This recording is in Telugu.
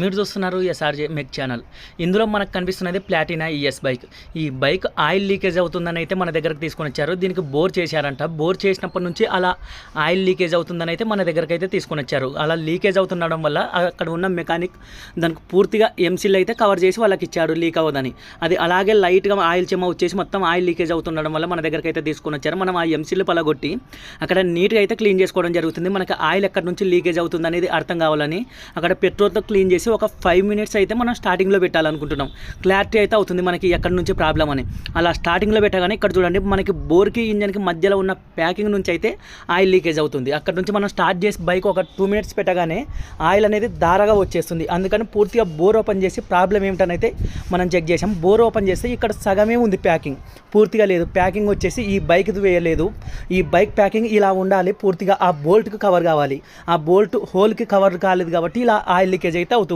మీరు చూస్తున్నారు ఎస్ఆర్జే మెక్ ఛానల్. ఇందులో మనకు కనిపిస్తున్నది ప్లాటినా ఈఎస్ బైక్. ఈ బైక్ ఆయిల్ లీకేజ్ అవుతుందని అయితే మన దగ్గరకు తీసుకొని వచ్చారు. దీనికి బోర్ చేశారంట. బోర్ చేసినప్పటి నుంచి అలా ఆయిల్ లీకేజ్ అవుతుందని అయితే మన దగ్గరకు అయితే తీసుకొని వచ్చారు. అలా లీకేజ్ అవుతుండడం వల్ల అక్కడ ఉన్న మెకానిక్ దానికి పూర్తిగా ఎంసీల్ అయితే కవర్ చేసి వాళ్ళకి ఇచ్చాడు లీక్ అవ్వదని. అది అలాగే లైట్గా ఆయిల్ చెమ్మ వచ్చేసి మొత్తం ఆయిల్ లీకేజ్ అవుతుండడం వల్ల మన దగ్గరకు అయితే తీసుకొని వచ్చారు. మనం ఆ ఎంసీల్ పలగొట్టి అక్కడ నీట్గా అయితే క్లీన్ చేసుకోవడం జరుగుతుంది. మనకి ఆయిల్ ఎక్కడి నుంచి లీకేజ్ అవుతుంది అనేది అర్థం కావాలని అక్కడ పెట్రోల్తో క్లీన్ చేసి ఒక 5 మినిట్స్ అయితే మనం స్టార్టింగ్లో పెట్టాలనుకుంటున్నాం. క్లారిటీ అయితే అవుతుంది మనకి ఎక్కడి నుంచి ప్రాబ్లం అని. అలా స్టార్టింగ్లో పెట్టగానే ఇక్కడ చూడండి మనకి బోర్కి ఇంజన్కి మధ్యలో ఉన్న ప్యాకింగ్ నుంచి అయితే ఆయిల్ లీకేజ్ అవుతుంది. అక్కడ నుంచి మనం స్టార్ట్ చేసి బైక్ ఒక 2 మినిట్స్ పెట్టగానే ఆయిల్ అనేది దారగా వచ్చేస్తుంది. అందుకని పూర్తిగా బోర్ ఓపెన్ చేసి ప్రాబ్లం ఏమిటనైతే మనం చెక్ చేసాం. బోర్ ఓపెన్ చేస్తే ఇక్కడ సగమే ఉంది ప్యాకింగ్, పూర్తిగా లేదు. ప్యాకింగ్ వచ్చేసి ఈ బైక్ది వేయలేదు. ఈ బైక్ ప్యాకింగ్ ఇలా ఉండాలి, పూర్తిగా ఆ బోల్ట్కి కవర్ కావాలి. ఆ బోల్ట్ హోల్కి కవర్ కాలేదు కాబట్టి ఇలా ఆయిల్ లీకేజ్ అయితే అవుతుంది.